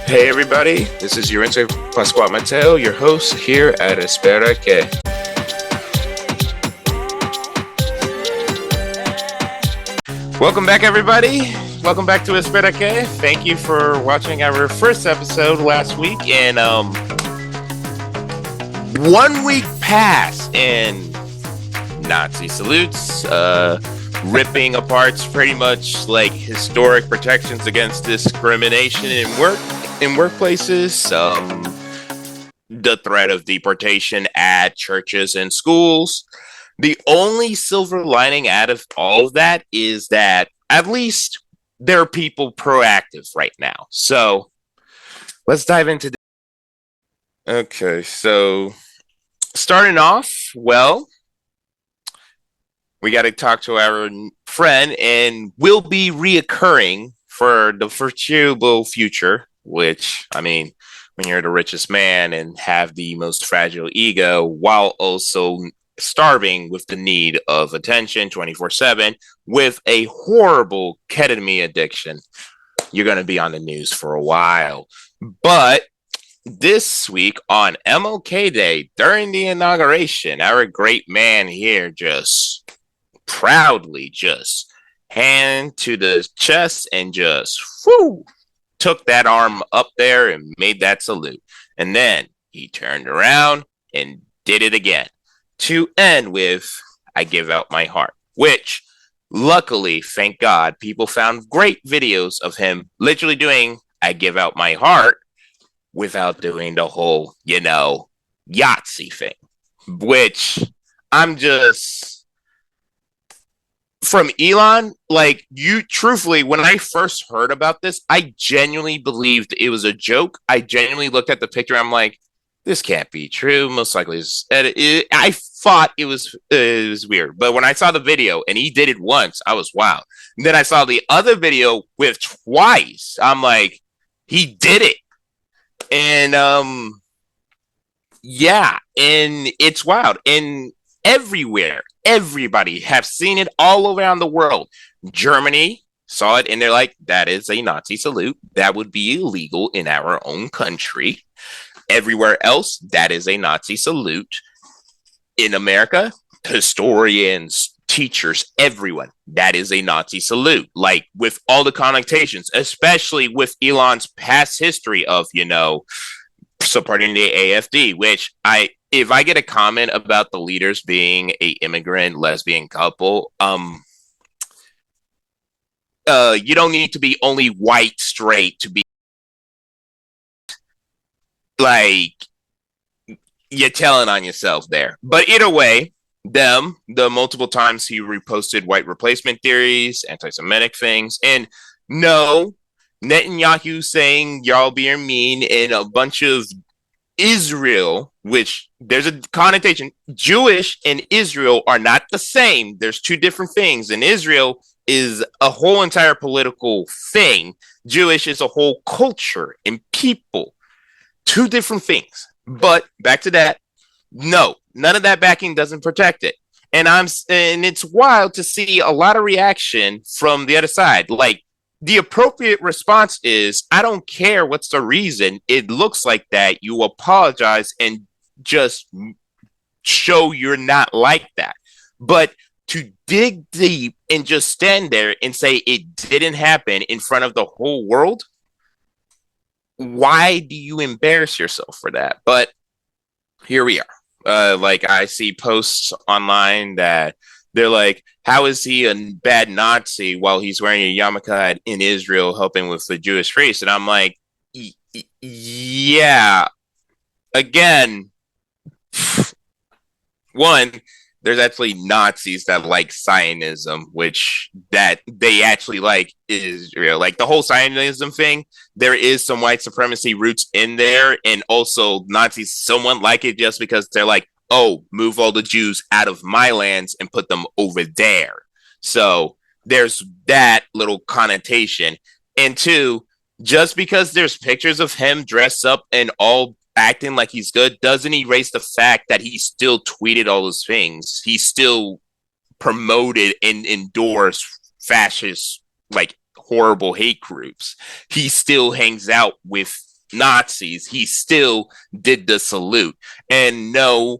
Hey everybody, this is Yarince Pascual Mateo, your host here at Espera Que. Welcome back everybody. Welcome back to Espera Que. Thank you for watching our first episode last week, and 1 week passed and Nazi salutes, ripping apart pretty much like historic protections against discrimination in workplaces, the threat of deportation at churches and schools. The only silver lining out of all of that is that at least there are people proactive right now. So let's dive into this. Okay, so starting off, well, we got to talk to our friend, and will be reoccurring for the foreseeable future, which, I mean, when you're the richest man and have the most fragile ego while also starving with the need of attention 24/7 with a horrible ketamine addiction, you're going to be on the news for a while. But this week on MLK Day, during the inauguration, our great man here just proudly just hand to the chest and just took that arm up there and made that salute. And then he turned around and did it again to end with, "I give out my heart," which luckily, thank God, people found great videos of him literally doing "I give out my heart" without doing the whole, Yahtzee thing, which I'm just, from Elon, like, you truthfully, when I first heard about this, I genuinely believed it was a joke. I genuinely looked at the picture. I'm like, this can't be true. Most likely, I thought it was weird. But when I saw the video and he did it once, I was wow. And then I saw the other video with twice. I'm like, he did it. And yeah, and it's wild. And everywhere, everybody have seen it all around the world. Germany saw it and they're like, that is a Nazi salute. That would be illegal in our own country. Everywhere else, that is a Nazi salute. In America, historians, teachers, everyone, that is a Nazi salute. Like, with all the connotations, especially with Elon's past history of, supporting the AFD, which if I get a comment about the leaders being a immigrant lesbian couple, you don't need to be only white straight to be like, you're telling on yourself there. But either way, the multiple times he reposted white replacement theories, anti-Semitic things, and no, Netanyahu saying y'all being mean, and a bunch of Israel, which there's a connotation. Jewish and Israel are not the same. There's two different things. And Israel is a whole entire political thing. Jewish is a whole culture and people. Two different things. But back to that. No, none of that backing doesn't protect it. And it's wild to see a lot of reaction from the other side. Like, the appropriate response is, I don't care what's the reason. It looks like that. You apologize and just show you're not like that. But to dig deep and just stand there and say it didn't happen in front of the whole world, why do you embarrass yourself for that? But here we are. Like, I see posts online that they're like, how is he a bad Nazi while he's wearing a yarmulke in Israel helping with the Jewish race? And I'm like, yeah. Again, one, there's actually Nazis that like Zionism, which that they actually like Israel. Like, the whole Zionism thing, there is some white supremacy roots in there. And also Nazis somewhat like it just because they're like, oh, move all the Jews out of my lands and put them over there. So there's that little connotation. And two, just because there's pictures of him dressed up and all acting like he's good doesn't erase the fact that he still tweeted all those things. He still promoted and endorsed fascist, like, horrible hate groups. He still hangs out with Nazis, he still did the salute. And no,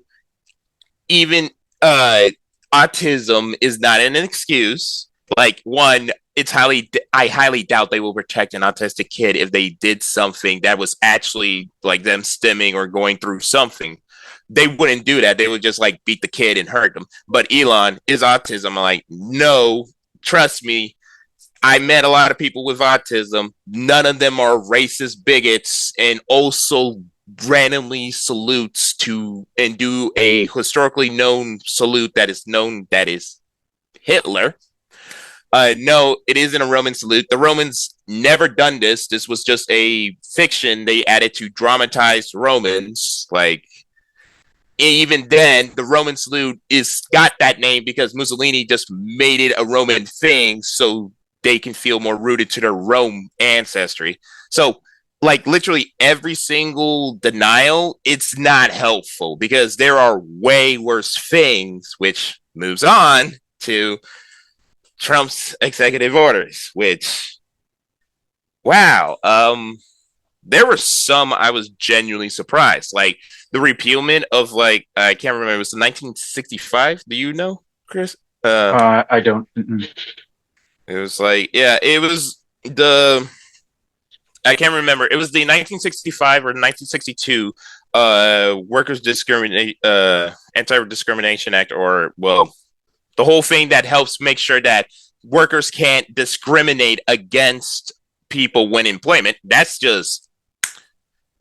even autism is not an excuse. Like, one, I highly doubt they will protect an autistic kid if they did something that was actually like them stimming or going through something. They wouldn't do that. They would just like beat the kid and hurt them. But Elon is autism. I'm like, no, trust me. I met a lot of people with autism. None of them are racist bigots, and also randomly salutes to and do a historically known salute that is known that is Hitler. No, it isn't a Roman salute. The Romans never done this. This was just a fiction they added to dramatize Romans. Like, even then, the Roman salute is got that name because Mussolini just made it a Roman thing, so they can feel more rooted to their Rome ancestry. So, like, literally every single denial, it's not helpful because there are way worse things, which moves on to Trump's executive orders, which, wow, there were some I was genuinely surprised. Like the repealment of like I can't remember. It was 1965. Do you know, Chris? I don't. It was like yeah, it was the I can't remember. It was the 1965 or 1962 Workers Discriminate Anti-Discrimination Act, or well, the whole thing that helps make sure that workers can't discriminate against people when employment. That's just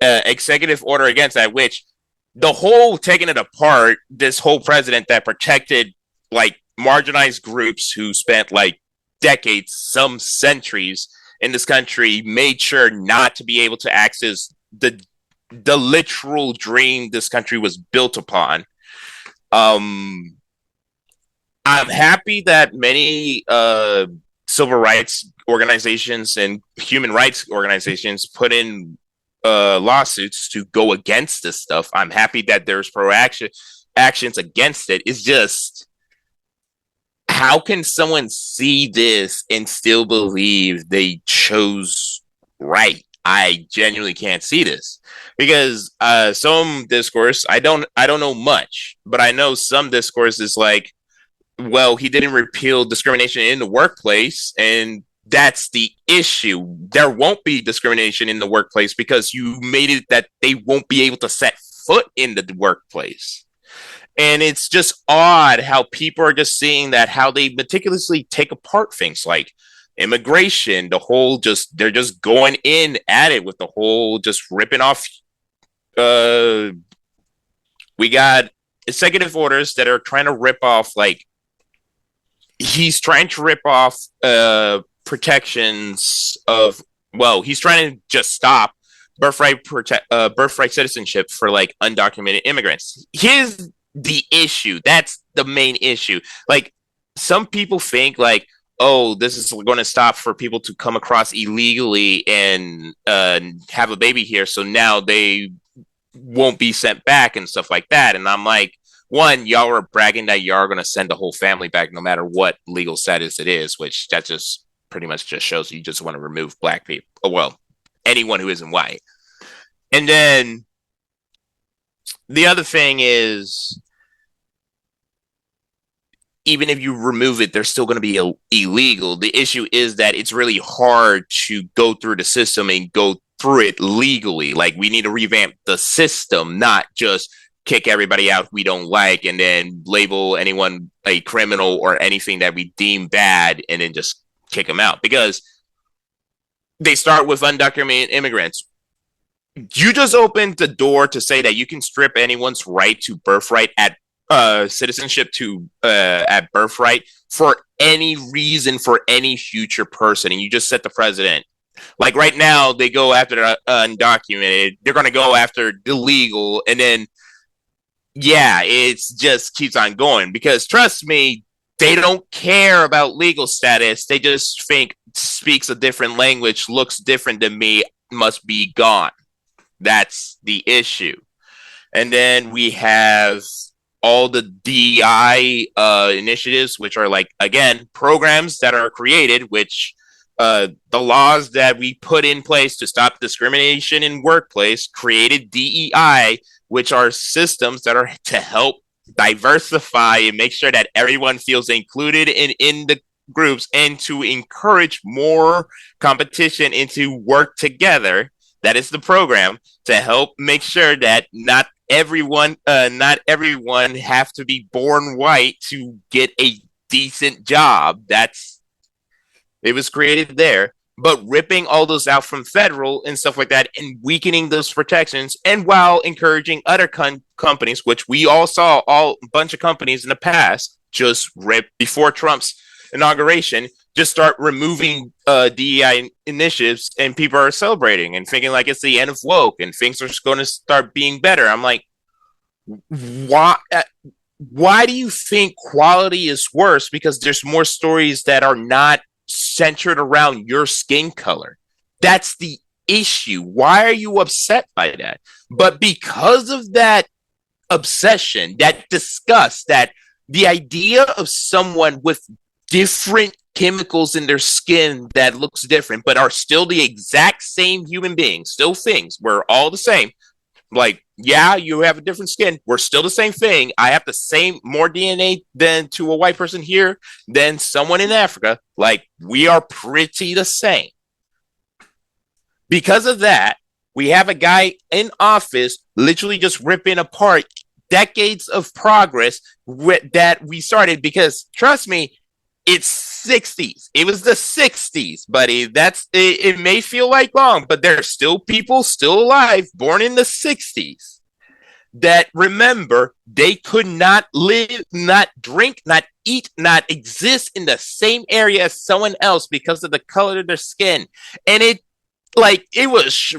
executive order against that, which the whole taking it apart, this whole president that protected like marginalized groups who spent like decades, some centuries in this country, made sure not to be able to access the literal dream this country was built upon. Um, I'm happy that many civil rights organizations and human rights organizations put in lawsuits to go against this stuff. I'm happy that there's proaction actions against it. It's just how can someone see this and still believe they chose right? I genuinely can't see this because some discourse I don't know much, but I know some discourse is like, well, he didn't repeal discrimination in the workplace, and that's the issue. There won't be discrimination in the workplace because you made it that they won't be able to set foot in the workplace. And it's just odd how people are just seeing that, how they meticulously take apart things like immigration, the whole just, they're just going in at it with the whole just ripping off. Uh, we got executive orders that are trying to rip off like he's trying to rip off protections of well he's trying to just stop birthright citizenship for like undocumented immigrants. Here's the issue, that's the main issue. Like some people think like, oh, this is going to stop for people to come across illegally and have a baby here, so now they won't be sent back and stuff like that. And I'm like, one, y'all are bragging that y'all are going to send the whole family back no matter what legal status it is, which that just pretty much just shows you just want to remove black people. Oh, well, anyone who isn't white. And then the other thing is, even if you remove it, they're still going to be illegal. The issue is that it's really hard to go through the system and go through it legally. Like we need to revamp the system, not just kick everybody out we don't like and then label anyone a criminal or anything that we deem bad and then just kick them out. Because they start with undocumented immigrants. You just opened the door to say that you can strip anyone's right to birthright at citizenship to at birthright for any reason for any future person, and you just set the president. Like right now, they go after the undocumented. They're going to go after the legal, and then yeah, it's just keeps on going because trust me, they don't care about legal status. They just think speaks a different language, looks different than me, must be gone. That's the issue. And then we have all the DI initiatives, which are like, again, programs that are created, which The laws that we put in place to stop discrimination in workplace created DEI, which are systems that are to help diversify and make sure that everyone feels included in the groups and to encourage more competition and to work together. That is the program to help make sure that not everyone have to be born white to get a decent job. That's it was created there, but ripping all those out from federal and stuff like that and weakening those protections, and while encouraging other companies, which we all saw all a bunch of companies in the past just rip before Trump's inauguration, just start removing DEI initiatives, and people are celebrating and thinking like it's the end of woke and things are going to start being better. I'm like, why? Why do you think quality is worse? Because there's more stories that are not centered around your skin color. That's the issue. Why are you upset by that? But because of that obsession, that disgust, that the idea of someone with different chemicals in their skin that looks different, but are still the exact same human beings, still things, we're all the same. Like, yeah, you have a different skin. We're still the same thing. I have the same more DNA than to a white person here than someone in Africa. Like, we are pretty the same. Because of that, we have a guy in office literally just ripping apart decades of progress that we started. Because trust me, it's 60s. It was the 60s, buddy. It may feel like long, but there's still people still alive born in the 60s that remember they could not live, not drink, not eat, not exist in the same area as someone else because of the color of their skin. And it was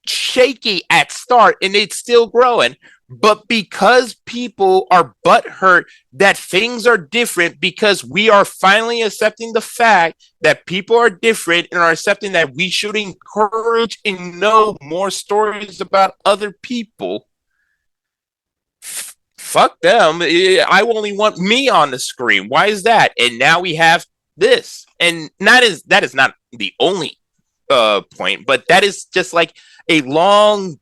shaky at start and it's still growing. But because people are butthurt that things are different, because we are finally accepting the fact that people are different and are accepting that we should encourage and know more stories about other people, fuck them. I only want me on the screen. Why is that? And now we have this. And that is not the only point, but that is just like a long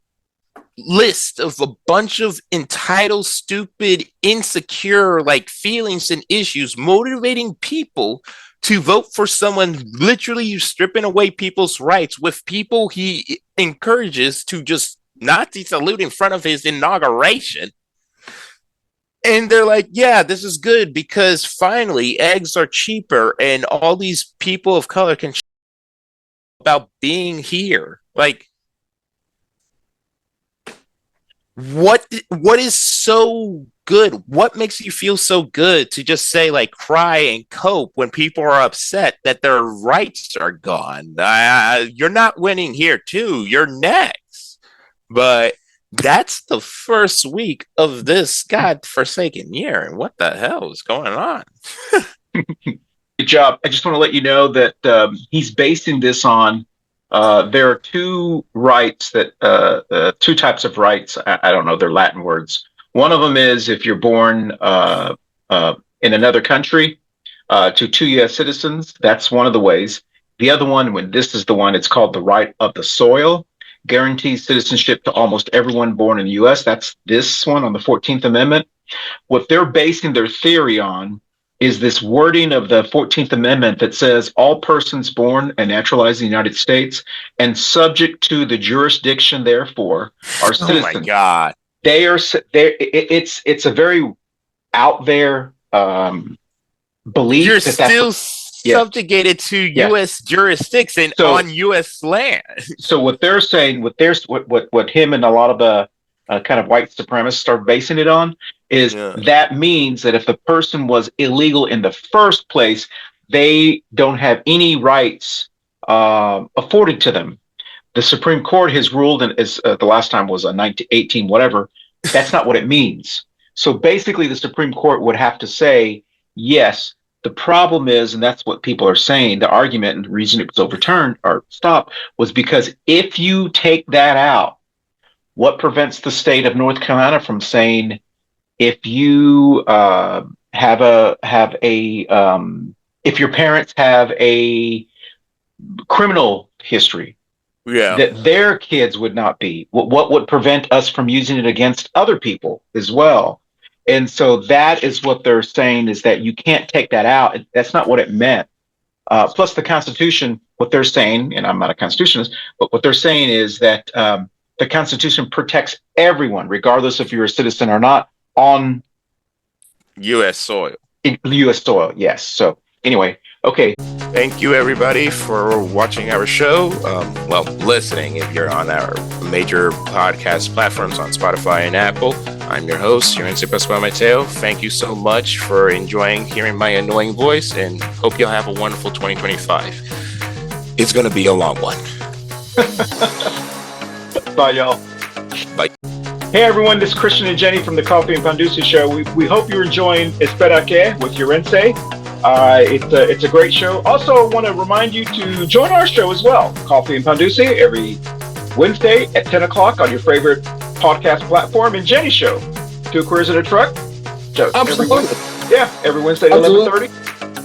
list of a bunch of entitled, stupid, insecure like feelings and issues motivating people to vote for someone literally stripping away people's rights with people he encourages to just Nazi salute in front of his inauguration. And they're like, yeah, this is good because finally eggs are cheaper and all these people of color can about being here. Like, what is so good? What makes you feel so good to just say like cry and cope when people are upset that their rights are gone? You're not winning here too. You're next. But that's the first week of this godforsaken year. And what the hell is going on? Good job. I just want to let you know that he's basing this on there are two rights two types of rights. I don't know, they're Latin words. One of them is if you're born in another country to two U.S. citizens, that's one of the ways. The other one, when this is the one, it's called the right of the soil, guarantees citizenship to almost everyone born in the U.S. That's this one on the 14th Amendment. What they're basing their theory on is this wording of the 14th Amendment that says all persons born and naturalized in the United States and subject to the jurisdiction therefore are citizens. Oh my God. It's a very out there belief. You're still subjugated to U.S. jurisdiction on U.S. land. So what they're saying, what him and a lot of the kind of white supremacists are basing it on is that means that if the person was illegal in the first place, they don't have any rights afforded to them. The Supreme Court has ruled, and as the last time was 1918, whatever, that's not what it means. So basically, the Supreme Court would have to say, yes, the problem is, and that's what people are saying, the argument and the reason it was overturned or stopped was because if you take that out, what prevents the state of North Carolina from saying, if you if your parents have a criminal history Yeah. that their kids would not be. What would prevent us from using it against other people as well? And so that is what they're saying, is that you can't take that out. That's not what it meant. Plus the Constitution, what they're saying, and I'm not a constitutionalist, but what they're saying is that the Constitution protects everyone, regardless if you're a citizen or not, on U.S. soil. U.S. soil. Yes. So anyway, okay. Thank you, everybody, for watching our show. Well, listening if you're on our major podcast platforms on Spotify and Apple. I'm your host, Yarince Pascual Mateo. Thank you so much for enjoying hearing my annoying voice, and hope you'll have a wonderful 2025. It's going to be a long one. Bye, y'all. Bye. Hey, everyone. This is Christian and Jenny from the Coffee and Pandusi Show. We hope you're enjoying Espera Que with Yarince. It's a great show. Also, I want to remind you to join our show as well, Coffee and Pandusi, every Wednesday at 10 o'clock on your favorite podcast platform. And Jenny's show, Two Queers in a Truck. Absolutely. Every Wednesday at 11:30.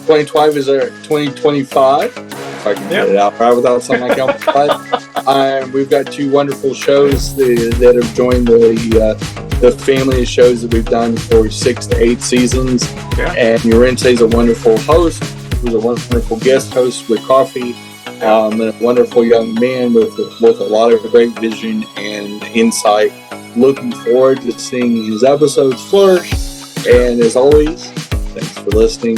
2025 is our 2025. If I can get it out right without something like that. We've got two wonderful shows that have joined the family of shows that we've done for 6 to 8 seasons. Yeah. And Yarince is a wonderful host, who's a wonderful guest host with coffee, and a wonderful young man with a lot of great vision and insight. Looking forward to seeing his episodes flourish. And as always, thanks for listening.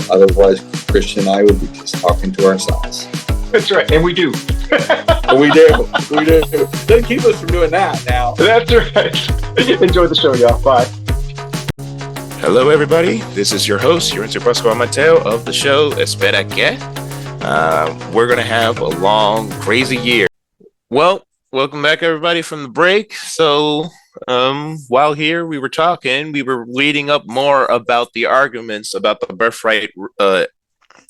Otherwise, Christian and I would be just talking to ourselves. That's right, and we do. We do. Doesn't keep us from doing that now. That's right. Enjoy the show, y'all. Bye. Hello, everybody. This is your host, Yarince Pascual Mateo of the show Espera Que. We're going to have a long, crazy year. Well, welcome back, everybody, from the break. So, while here we were leading up more about the arguments about the birthright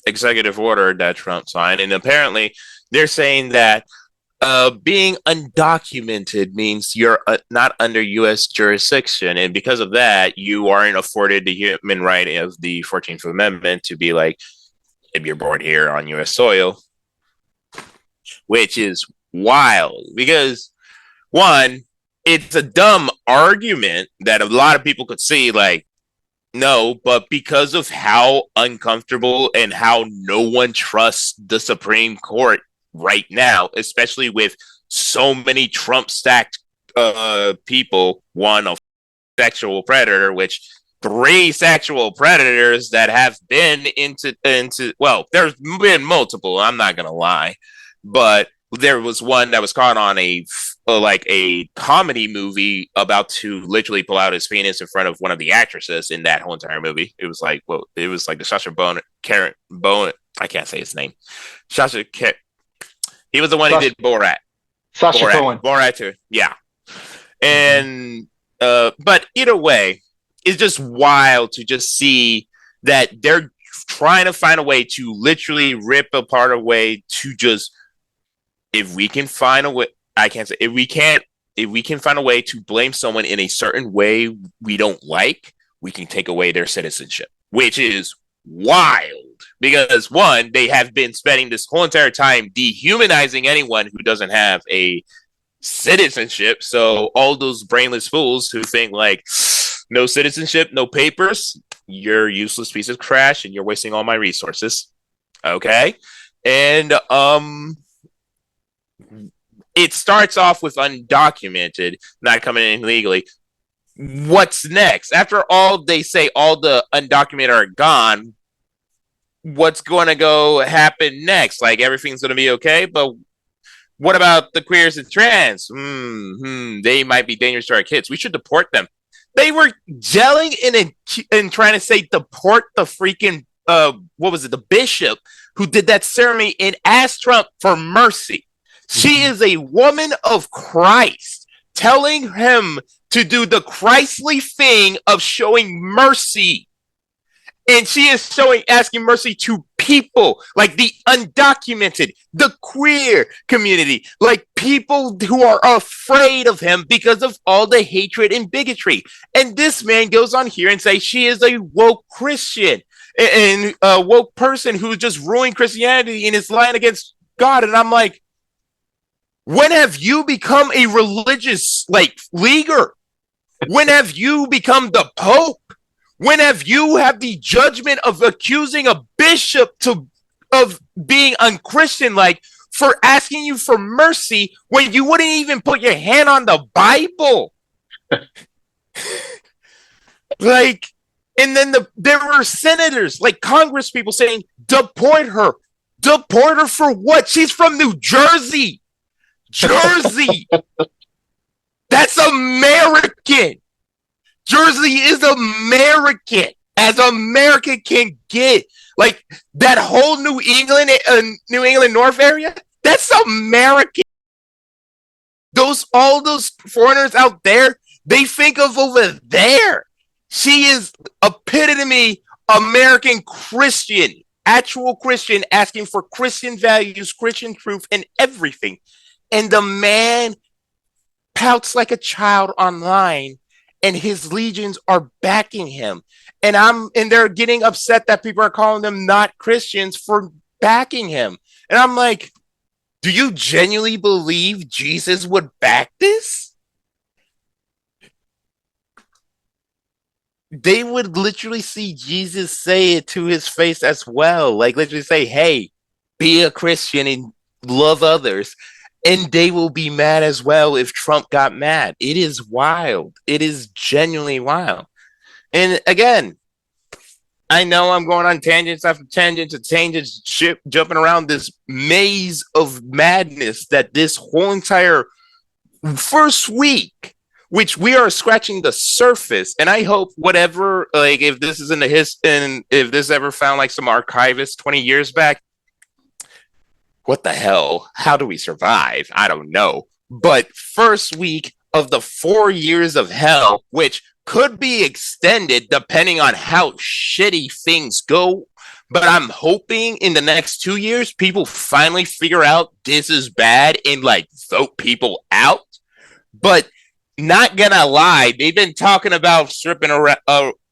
executive order that Trump signed. And apparently they're saying that being undocumented means you're not under U.S. jurisdiction. And because of that, you aren't afforded the human right of the 14th Amendment to be like, if you're born here on U.S. soil, which is wild because, one, it's a dumb argument that a lot of people could see, like, no, but because of how uncomfortable and how no one trusts the Supreme Court right now, especially with so many Trump-stacked people, one, a sexual predator, which 3 sexual predators that have been into well, there's been multiple, I'm not going to lie, but there was one that was caught on a comedy movie about to literally pull out his penis in front of one of the actresses in that whole entire movie. It was like the Sacha Baron, I can't say his name. He was the one who did Borat. Sacha Cohen. Borat too. Yeah. And but either way, it's just wild to just see that they're trying to find a way to literally rip apart a way to just, if we can find a way, if we can find a way to blame someone in a certain way we don't like, we can take away their citizenship, which is wild because, one, they have been spending this whole entire time dehumanizing anyone who doesn't have a citizenship. So all those brainless fools who think like, no citizenship, no papers, you're a useless piece of trash and you're wasting all my resources. Okay. And it starts off with undocumented, not coming in legally. What's next? After all, they say all the undocumented are gone. What's going to go happen next? Like everything's going to be okay, but what about the queers and trans? They might be dangerous to our kids. We should deport them. They were gelling and trying to say deport the freaking the bishop who did that ceremony and asked Trump for mercy. She is a woman of Christ telling him to do the Christly thing of showing mercy. And she is asking mercy to people like the undocumented, the queer community, like people who are afraid of him because of all the hatred and bigotry. And this man goes on here and says she is a woke Christian and a woke person who just ruined Christianity and is lying against God. And I'm like, when have you become a religious like leaguer? When have you become the Pope? When have you had the judgment of accusing a bishop of being unchristian, like for asking you for mercy when you wouldn't even put your hand on the Bible? Like, and then there were senators, like Congress people saying, deport her. Deport her for what? She's from New Jersey. Jersey. That's American. Jersey is American, as American can get. Like that whole New England North area, that's American. All those foreigners out there, they think of over there. She is epitome American Christian, actual Christian, asking for Christian values, Christian truth, and everything. And the man pouts like a child online, and his legions are backing him. And they're getting upset that people are calling them not Christians for backing him. And I'm like, do you genuinely believe Jesus would back this? They would literally see Jesus say it to his face as well. Like literally say, hey, be a Christian and love others. And they will be mad as well if Trump got mad. It is wild. It is genuinely wild. And again, I know I'm going on tangents after tangents and tangents, jumping around this maze of madness that this whole entire first week, which we are scratching the surface. And I hope whatever, like if this is in the and if this ever found like some archivist 20 years back, what the hell? How do we survive? I don't know. But first week of the 4 years of hell, which could be extended depending on how shitty things go. But I'm hoping in the next 2 years, people finally figure out this is bad and like vote people out. But not gonna lie, they've been talking about stripping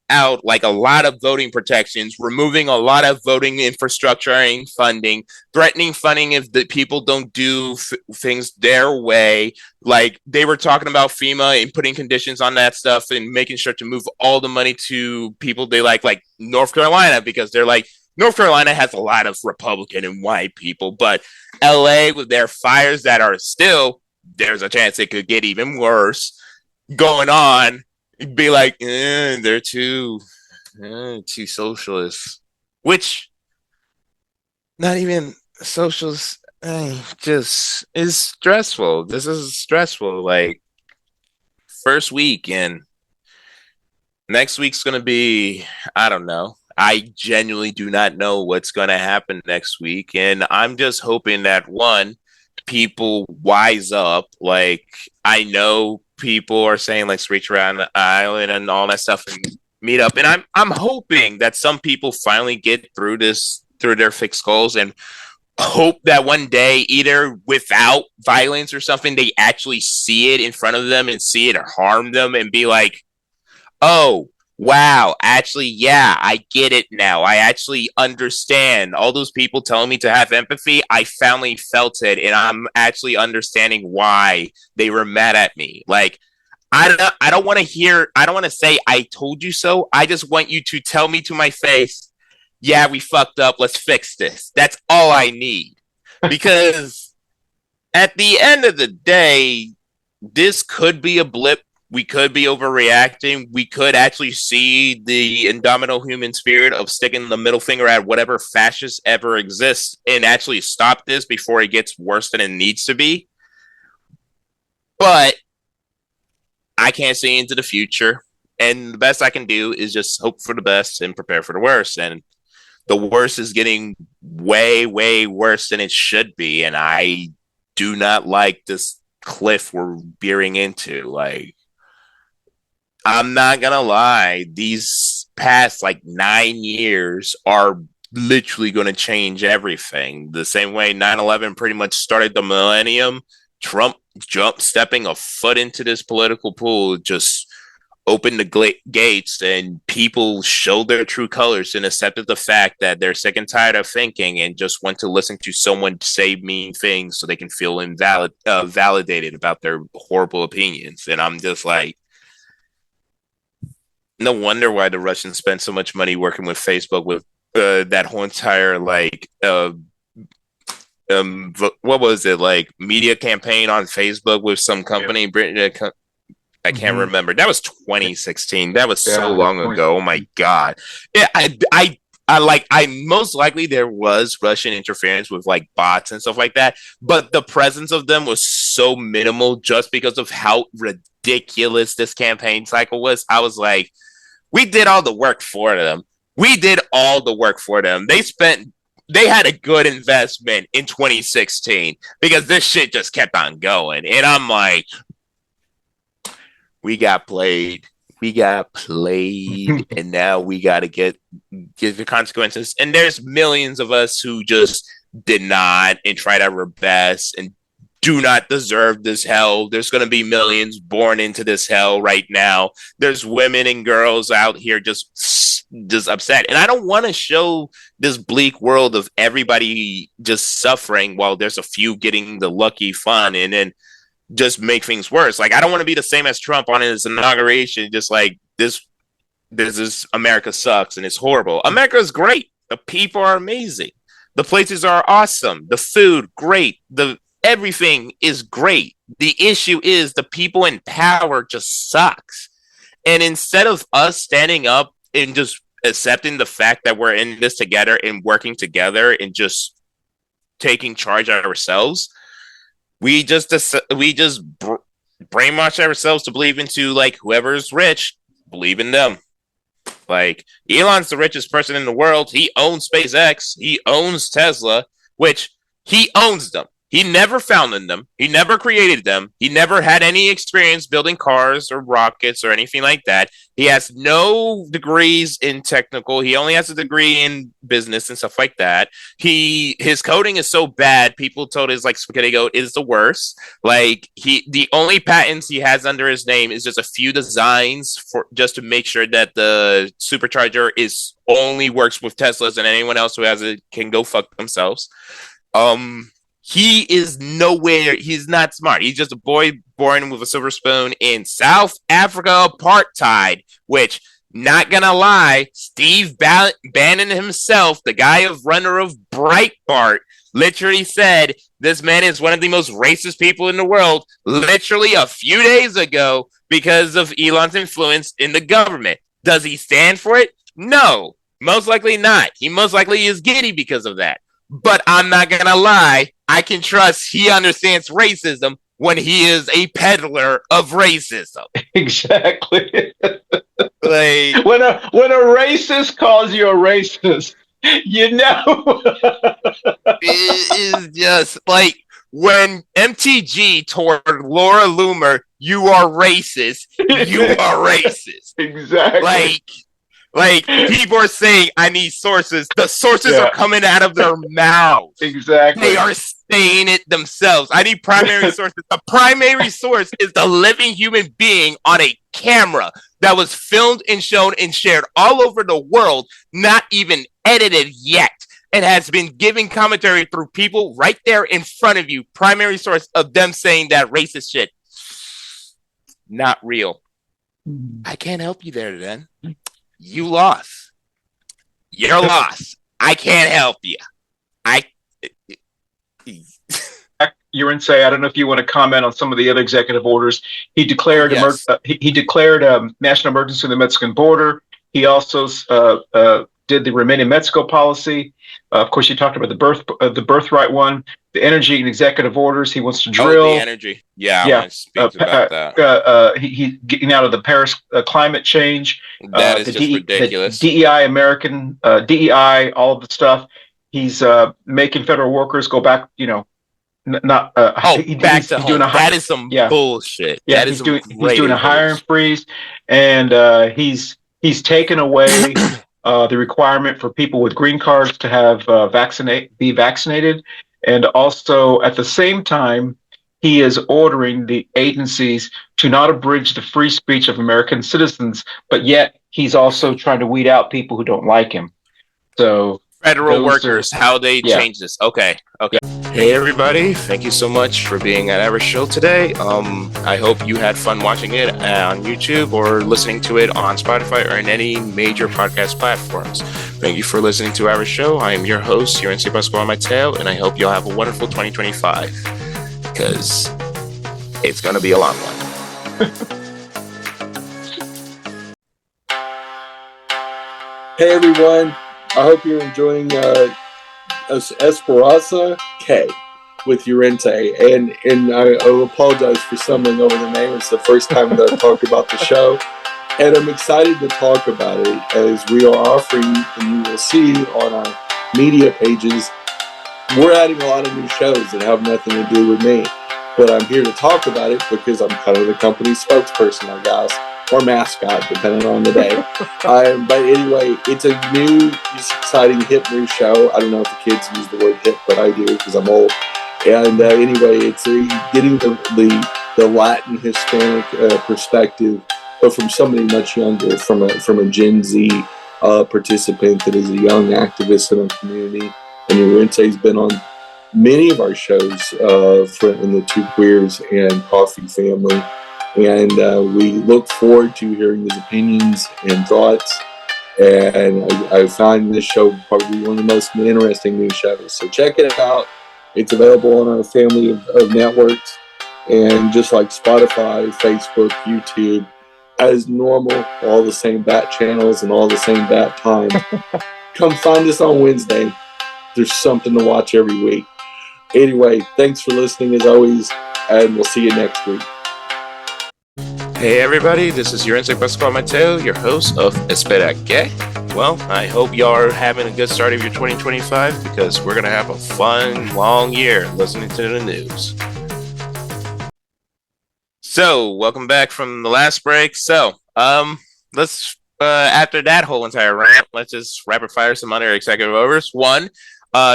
out like a lot of voting protections, removing a lot of voting infrastructure and funding, threatening funding if the people don't do things their way. Like they were talking about FEMA and putting conditions on that stuff and making sure to move all the money to people they like North Carolina, because they're like, North Carolina has a lot of Republican and white people, but LA with their fires that are still, there's a chance it could get even worse going on. Be like, they're too socialist, which not even socialist. Just is stressful. This is stressful. Like first week and next week's gonna be, I don't know. I genuinely do not know what's gonna happen next week, and I'm just hoping that one, people wise up. Like I know people are saying let's reach around the island and all that stuff and meet up, and I'm hoping that some people finally get through this through their thick skulls and hope that one day, either without violence or something, they actually see it in front of them and see it harm them and be like, oh wow, actually, yeah, I get it now. I actually understand. All those people telling me to have empathy, I finally felt it, and I'm actually understanding why they were mad at me. Like, I don't want to hear, I don't want to say I told you so. I just want you to tell me to my face, yeah, we fucked up. Let's fix this. That's all I need. Because at the end of the day, this could be a blip. We could be overreacting. We could actually see the indomitable human spirit of sticking the middle finger at whatever fascist ever exists and actually stop this before it gets worse than it needs to be. But I can't see into the future. And the best I can do is just hope for the best and prepare for the worst. And the worst is getting way, way worse than it should be. And I do not like this cliff we're veering into. Like, I'm not gonna lie, these past like 9 years are literally going to change everything. The same way 9/11 pretty much started the millennium, Trump stepping a foot into this political pool just opened the gates and people showed their true colors and accepted the fact that they're sick and tired of thinking and just want to listen to someone say mean things so they can feel validated about their horrible opinions. And I'm just like, no wonder why the Russians spent so much money working with Facebook with that whole entire what was it, like media campaign on Facebook with some company in Britain. I can't remember. That was 2016. That was so long ago. Oh my god. Yeah, I most likely there was Russian interference with like bots and stuff like that, but the presence of them was so minimal just because of how ridiculous this campaign cycle was. I was like, we did all the work for them. We did all the work for them. They had a good investment in 2016 because this shit just kept on going. And I'm like, we got played, and now we got to get the consequences. And there's millions of us who just did not and tried our best and do not deserve this hell. There's going to be millions born into this hell right now. There's women and girls out here just upset. And I don't want to show this bleak world of everybody just suffering while there's a few getting the lucky fun and then just make things worse. Like, I don't want to be the same as Trump on his inauguration, just like this America sucks and it's horrible. America is great. The people are amazing. The places are awesome. The food, great. Everything is great. The issue is the people in power just sucks. And instead of us standing up and just accepting the fact that we're in this together and working together and just taking charge of ourselves, we just brainwash ourselves to believe into like whoever's rich, believe in them. Like, Elon's the richest person in the world. He owns SpaceX. He owns Tesla, which he owns them. He never founded them. He never created them. He never had any experience building cars or rockets or anything like that. He has no degrees in technical. He only has a degree in business and stuff like that. His coding is so bad. People told his like spaghetti goat is the worst. Like, the only patents he has under his name is just a few designs for just to make sure that the supercharger only works with Teslas and anyone else who has it can go fuck themselves. He is nowhere. He's not smart. He's just a boy born with a silver spoon in South Africa apartheid, which, not gonna lie, Steve Bannon himself, the runner of Breitbart, literally said this man is one of the most racist people in the world, literally a few days ago, because of Elon's influence in the government. Does he stand for it? No, most likely not. He most likely is giddy because of that. But I'm not gonna lie, I can trust he understands racism when he is a peddler of racism. Exactly. Like, when a racist calls you a racist, you know. It is just like when MTG told Laura Loomer, "You are racist. You are racist." Exactly. Like people are saying, I need sources. The sources are coming out of their mouths. Exactly. They are saying it themselves. I need primary sources. The primary source is the living human being on a camera that was filmed and shown and shared all over the world, not even edited yet, and has been giving commentary through people right there in front of you. Primary source of them saying that racist shit. Not real. I can't help you there, then. You lost. You're lost. I can't help you. Yarince, I don't know if you want to comment on some of the other executive orders. He declared he declared national emergency on the Mexican border. He also did the Remain in Mexico policy. Of course, you talked about the birthright one, the energy and executive orders. He wants to drill. The energy. Yeah. I want to speak about that. He's getting out of the Paris climate change. That is just ridiculous. The DEI, all of the stuff. He's making federal workers go back, back to home. That is some bullshit. Yeah, that he's doing a hiring freeze, and he's taken away the requirement for people with green cards to have be vaccinated, and also at the same time he is ordering the agencies to not abridge the free speech of American citizens, but yet he's also trying to weed out people who don't like him. So Federal workers, how they yeah. change this. Okay. Hey everybody, thank you so much for being at our show today. I hope you had fun watching it on YouTube or listening to it on Spotify or in any major podcast platforms. Thank you for listening to our show. I am your host, Yarince Pascual, Mateo, and I hope you'll have a wonderful 2025 because it's going to be a long one. Hey everyone, I hope you're enjoying Espera Que with Yarince, and I apologize for stumbling over the name. It's the first time that I've talked about the show, and I'm excited to talk about it as we are offering, and you will see on our media pages, we're adding a lot of new shows that have nothing to do with me, but I'm here to talk about it because I'm kind of the company's spokesperson, I guess, or mascot, depending on the day. But anyway, it's a new, exciting, hip new show. I don't know if the kids use the word hip, but I do because I'm old. And anyway, it's getting the Latin Hispanic perspective, but from somebody much younger, from a Gen Z participant that is a young activist in our community. And Yarince's been on many of our shows in the Two Queers and Coffee family. And we look forward to hearing his opinions and thoughts. And I find this show probably one of the most interesting new shows. So check it out. It's available on our family of networks. And just like Spotify, Facebook, YouTube, as normal, all the same bat channels and all the same bat times. Come find us on Wednesday. There's something to watch every week. Anyway, thanks for listening as always, and we'll see you next week. Hey everybody, this is Yarince Pascual Mateo, your host of Espera Que. Well, I hope y'all are having a good start of your 2025 because we're going to have a fun, long year listening to the news. So, welcome back from the last break. So, let's, after that whole entire rant, let's just rapid fire some other executive orders. One,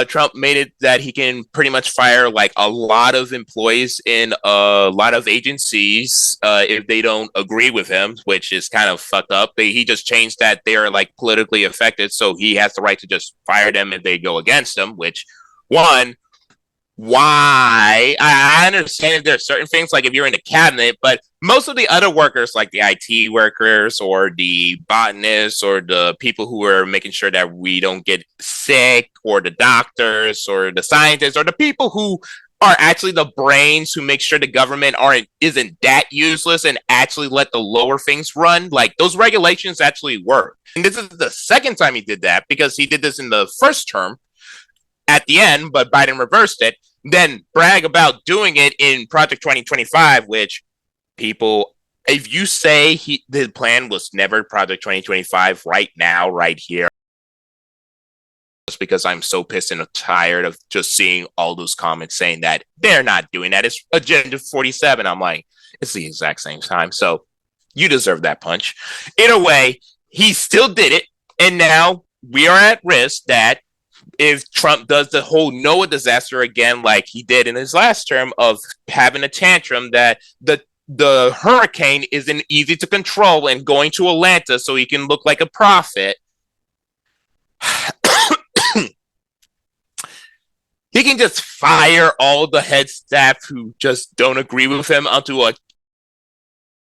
Trump made it that he can pretty much fire like a lot of employees in a lot of agencies if they don't agree with him, which is kind of fucked up. He just changed that they're like politically affected, so he has the right to just fire them if they go against him. Which, one, why? I understand if there are certain things like if you're in the cabinet, but most of the other workers, like the IT workers or the botanists or the people who are making sure that we don't get sick, or the doctors or the scientists or the people who are actually the brains who make sure the government isn't that useless and actually let the lower things run, like those regulations actually work. And this is the second time he did that because he did this in the first term at the end, but Biden reversed it. Then brag about doing it in Project 2025, which people, if you say the plan was never Project 2025 right now, right here, just because I'm so pissed and tired of just seeing all those comments saying that they're not doing that. It's Agenda 47. I'm like, it's the exact same time. So you deserve that punch. In a way, he still did it. And now we are at risk that if Trump does the whole Noah disaster again, like he did in his last term of having a tantrum that the hurricane isn't easy to control and going to Atlanta so he can look like a prophet, he can just fire all the head staff who just don't agree with him onto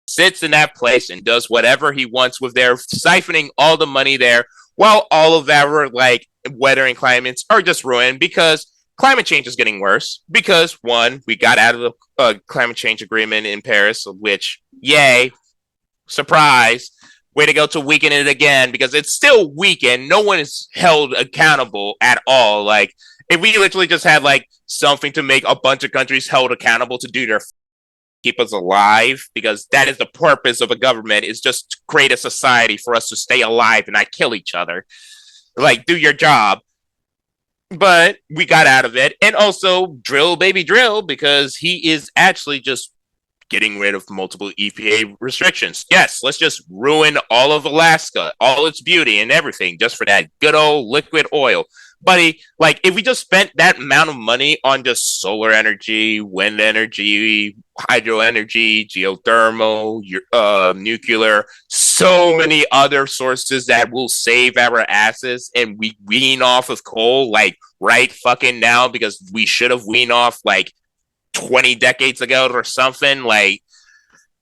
sits in that place and does whatever he wants with their siphoning all the money there, while all of our like weather and climates are just ruined because climate change is getting worse. Because one, we got out of the climate change agreement in Paris, which, yay, surprise, way to go to weaken it again because it's still weakened. No one is held accountable at all. Like, if we literally just had like something to make a bunch of countries held accountable to do their keep us alive, because that is the purpose of a government, is just to create a society for us to stay alive and not kill each other. Like, do your job. But we got out of it. And also drill baby drill, because he is actually just getting rid of multiple EPA restrictions. Yes, let's just ruin all of Alaska, all its beauty and everything, just for that good old liquid oil. buddy, like if we just spent that amount of money on just solar energy, wind energy, hydro energy, geothermal, nuclear, so many other sources that will save our asses, and we wean off of coal like right fucking now because we should have weaned off like 20 decades ago or something. Like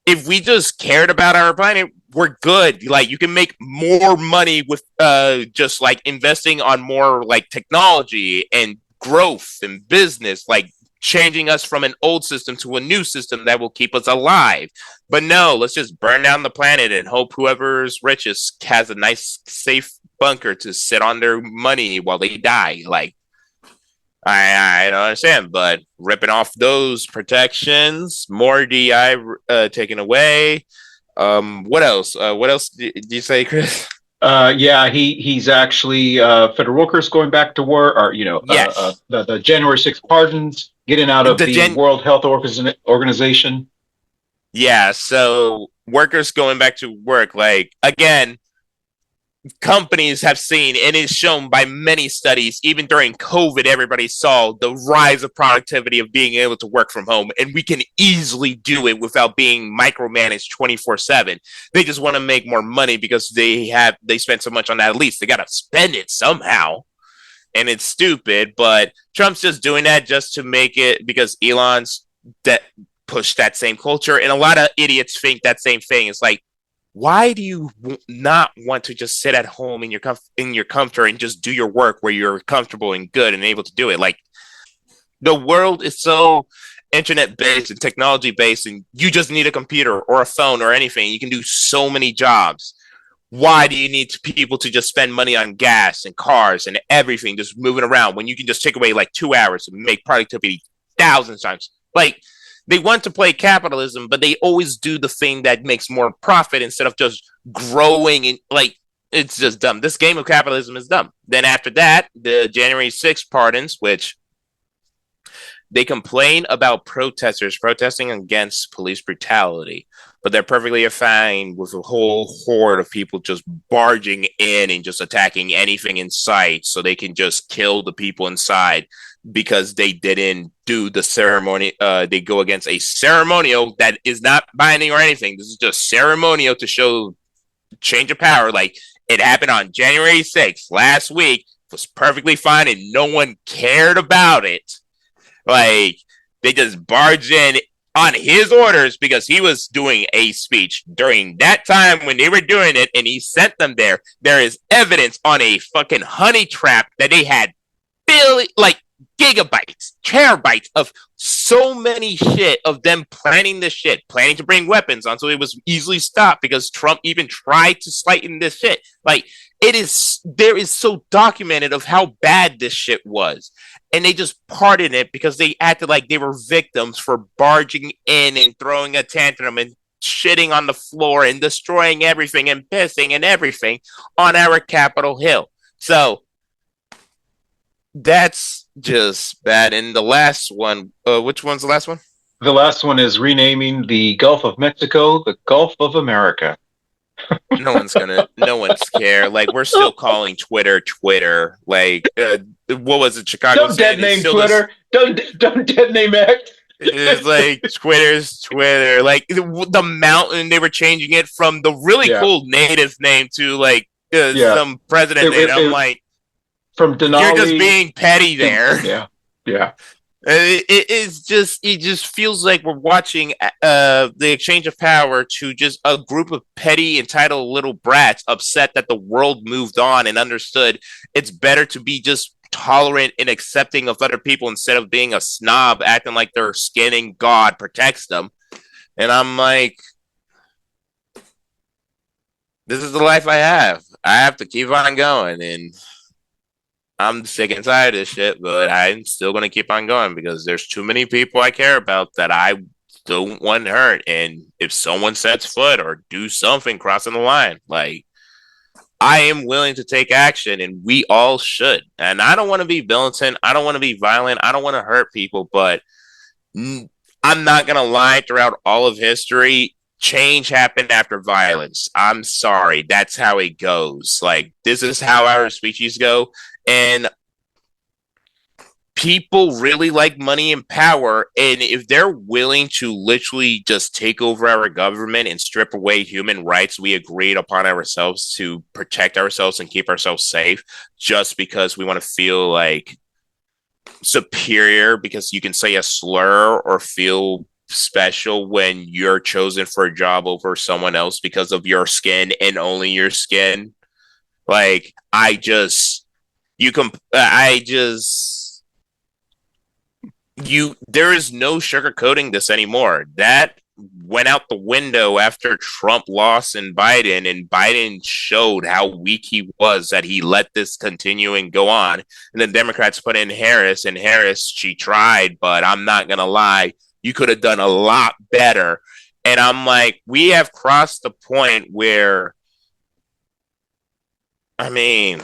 if we just cared about our planet, we're good. Like you can make more money with just like investing on more like technology and growth and business, like changing us from an old system to a new system that will keep us alive. But no, let's just burn down the planet and hope whoever's richest has a nice safe bunker to sit on their money while they die. Like I don't understand, but ripping off those protections, more DI taken away. What else? What else did you say, Chris? Yeah, he's actually federal workers going back to work, or Yes, the January 6th pardons, getting out of the the gen. World Health Organization. Yeah, so workers going back to work. Like again, companies have seen, and it's shown by many studies, even during COVID, everybody saw the rise of productivity of being able to work from home. And we can easily do it without being micromanaged 24/7. They just want to make more money because they spent so much on that lease. They got to spend it somehow. And it's stupid, but Trump's just doing that just to make it because Elon's that pushed that same culture. And a lot of idiots think that same thing. It's like, why do you not want to just sit at home in your comfort and just do your work where you're comfortable and good and able to do it? Like the world is so internet based and technology based, and you just need a computer or a phone or anything. You can do so many jobs. Why do you need people to just spend money on gas and cars and everything just moving around when you can just take away like 2 hours and make productivity thousands of times? Like they want to play capitalism, but they always do the thing that makes more profit instead of just growing and like it's just dumb. This game of capitalism is dumb. Then after that, the January 6th pardons, which they complain about protesters protesting against police brutality, but they're perfectly fine with a whole horde of people just barging in and just attacking anything in sight so they can just kill the people inside because they didn't do the ceremony. They go against a ceremonial that is not binding or anything. This is just ceremonial to show change of power. Like it happened on January 6th last week. It was perfectly fine and no one cared about it. Like they just barged in on his orders because he was doing a speech during that time when they were doing it and he sent them there. There is evidence on a fucking honey trap that they had like gigabytes, terabytes of so many shit of them planning this shit, planning to bring weapons on so it was easily stopped because Trump even tried to slighten this shit. Like there is so documented of how bad this shit was. And they just pardoned it because they acted like they were victims for barging in and throwing a tantrum and shitting on the floor and destroying everything and pissing and everything on our Capitol Hill. So that's just bad. And the last one, which one's the last one? The last one is renaming the Gulf of Mexico the Gulf of America. No one's care. Like we're still calling Twitter. Like what was it? Chicago. Don't dead name Twitter. Don't dead name X. It's like Twitter's Twitter. Like the mountain, they were changing it from the really cool native name to like some president name. I'm like, from Denali, you're just being petty there. Yeah. It just feels like we're watching the exchange of power to just a group of petty entitled little brats upset that the world moved on and understood it's better to be just tolerant and accepting of other people instead of being a snob acting like their skinning God protects them. And I'm like, this is the life I have. I have to keep on going, and I'm sick and tired of this shit, but I'm still going to keep on going because there's too many people I care about that I don't want hurt. And if someone sets foot or do something crossing the line, like I am willing to take action and we all should. And I don't want to be militant. I don't want to be violent. I don't want to hurt people, but I'm not going to lie, throughout all of history, change happened after violence. I'm sorry. That's how it goes. Like, this is how our species go. And people really like money and power, and if they're willing to literally just take over our government and strip away human rights we agreed upon ourselves to protect ourselves and keep ourselves safe, just because we want to feel like superior because you can say a slur or feel special when you're chosen for a job over someone else because of your skin and only your skin. Like, there is no sugarcoating this anymore. That went out the window after Trump lost and Biden showed how weak he was, that he let this continue and go on. And then Democrats put in Harris, and Harris, she tried, but I'm not going to lie, you could have done a lot better. And I'm like, we have crossed the point where, I mean,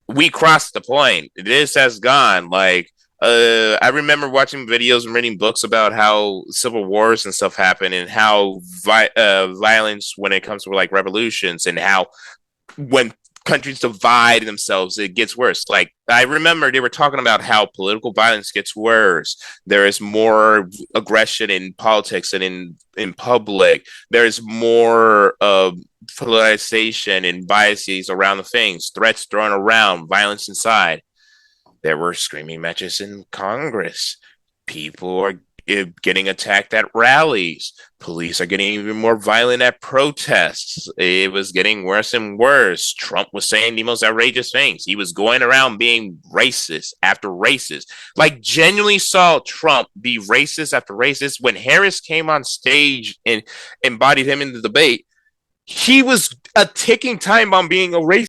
we crossed the point. This has gone. Like, I remember watching videos and reading books about how civil wars and stuff happen, and how violence when it comes to like revolutions, and how when countries divide themselves, it gets worse. Like, I remember they were talking about how political violence gets worse. There is more aggression in politics and in public. There's more polarization and biases around the things, threats thrown around, violence inside. There were screaming matches in Congress. People are getting attacked at rallies. Police are getting even more violent at protests. It was getting worse and worse. Trump was saying the most outrageous things. He was going around being racist after racist. Like, genuinely saw Trump be racist after racist. When Harris came on stage and embodied him in the debate, he was a ticking time bomb being a racist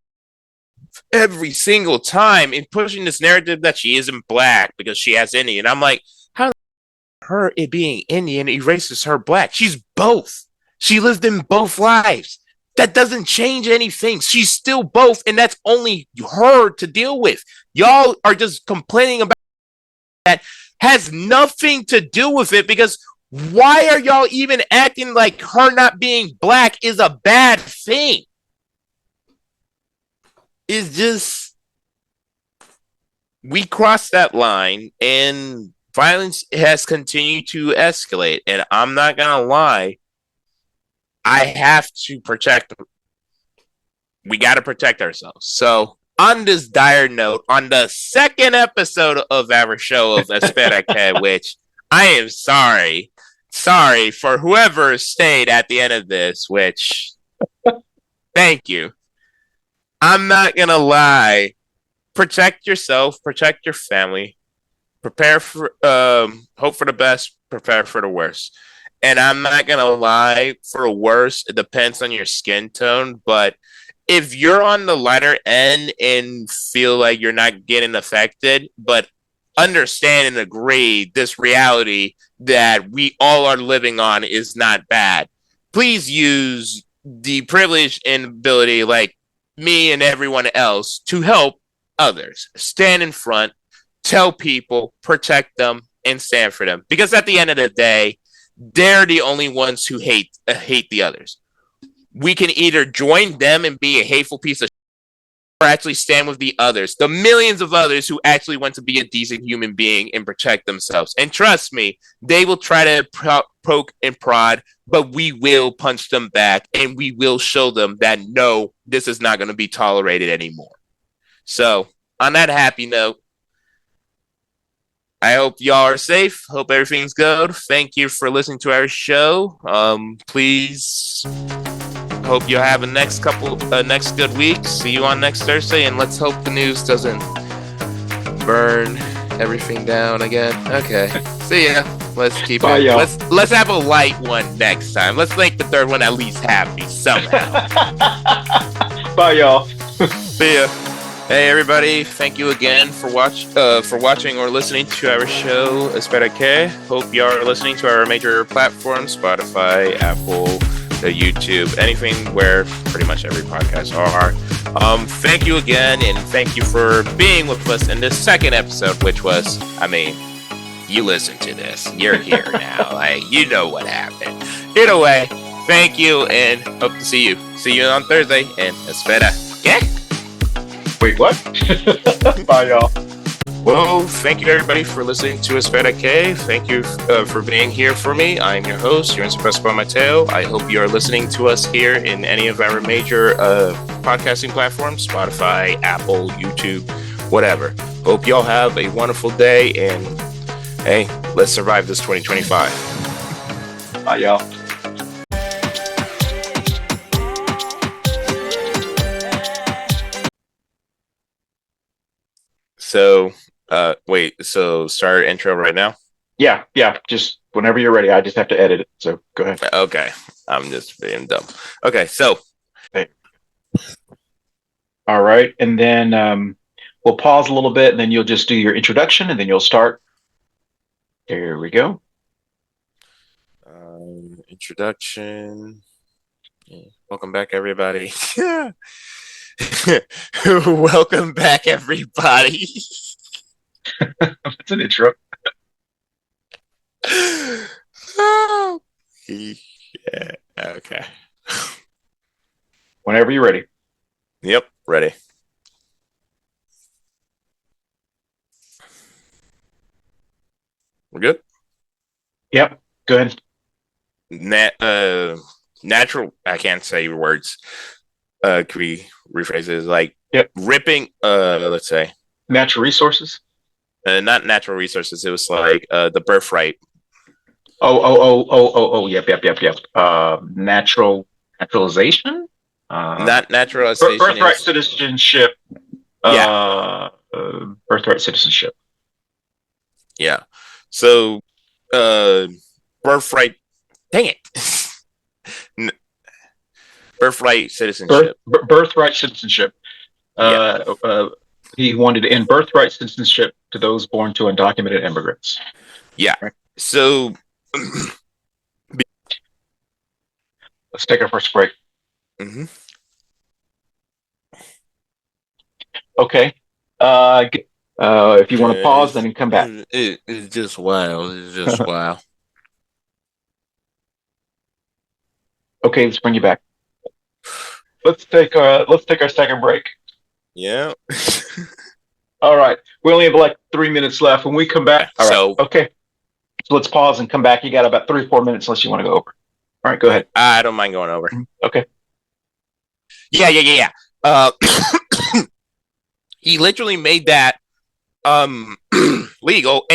every single time, and pushing this narrative that she isn't black because she has Indian. I'm like, how her it being Indian erases her black? She's both. She lived in both lives. That doesn't change anything. She's still both, and that's only her to deal with. Y'all are just complaining about that. Has nothing to do with it, because why are y'all even acting like her not being black is a bad thing? It's just, we crossed that line, and violence has continued to escalate. And I'm not gonna lie, I have to protect them. We got to protect ourselves. So, on this dire note, on the second episode of our show of Espera Que, which I am sorry for whoever stayed at the end of this, which, thank you. I'm not gonna lie. Protect yourself, protect your family, prepare for, hope for the best, prepare for the worst. And I'm not gonna lie, for worse, it depends on your skin tone. But if you're on the lighter end and feel like you're not getting affected, but understand and agree this reality that we all are living on is not bad, please use the privilege and ability, like me and everyone else, to help others. Stand in front, tell people, protect them, and stand for them. Because at the end of the day, they're the only ones who hate the others. We can either join them and be a hateful piece of shit, or actually stand with the others, the millions of others who actually want to be a decent human being and protect themselves. And trust me, they will try to poke and prod, but we will punch them back, and we will show them that no, this is not going to be tolerated anymore. So, on that happy note, I hope y'all are safe. Hope everything's good. Thank you for listening to our show. Please, hope you have a next good week. See you on next Thursday, and let's hope the news doesn't burn everything down again. Okay, see ya. Let's keep Bye, it. y'all. Let's have a light one next time. Let's make the third one at least happy somehow. Bye, y'all. See ya. Hey everybody, thank you again for watching or listening to our show, Espera Que. Hope you are listening to our major platforms, Spotify, Apple, YouTube, anything where pretty much every podcast are. Thank you again, and thank you for being with us in this second episode, which was, I mean, you listen to this, you're here now, like, you know what happened. Either way, thank you, and hope to see you. See you on Thursday, and Espera Que. Wait, what? Bye, y'all. Well, thank you everybody for listening to Espera Que. Thank you for being here for me. I'm your host, Yarince Pascual Mateo. I hope you are listening to us here in any of our major podcasting platforms, Spotify, Apple, YouTube, whatever. Hope y'all have a wonderful day, and hey, let's survive this 2025. Bye, y'all. So, wait, so start intro right now? Yeah, just whenever you're ready. I just have to edit it, so go ahead. Okay, I'm just being dumb. Okay, so. All right, and then we'll pause a little bit, and then you'll just do your introduction, and then you'll start. There we go. Introduction. Welcome back, everybody. Welcome back, everybody. That's an intro. Oh, yeah. Okay. Whenever you're ready. Yep, ready. We're good? Yep, go ahead. Natural. I can't say words. Could we rephrase it? Like, yep. Ripping. Let's say natural resources. Not natural resources. It was like the birthright. Yep. Naturalization. Not naturalization. Birthright citizenship. Yeah. Birthright citizenship. Yeah. So, birthright. Dang it. Birthright citizenship. Birthright citizenship. He wanted to end birthright citizenship to those born to undocumented immigrants. Yeah. Right. So let's take our first break. Mm-hmm. Okay. If you want to pause, then you come back. It's just wild. It's just wild. Okay, let's bring you back. Let's take our second break. Yeah. All right. We only have like 3 minutes left. When we come back, all right. So, okay. So let's pause and come back. You got about 3 or 4 minutes unless you want to go over. All right, go ahead. I don't mind going over. Okay. Yeah. He literally made that legal.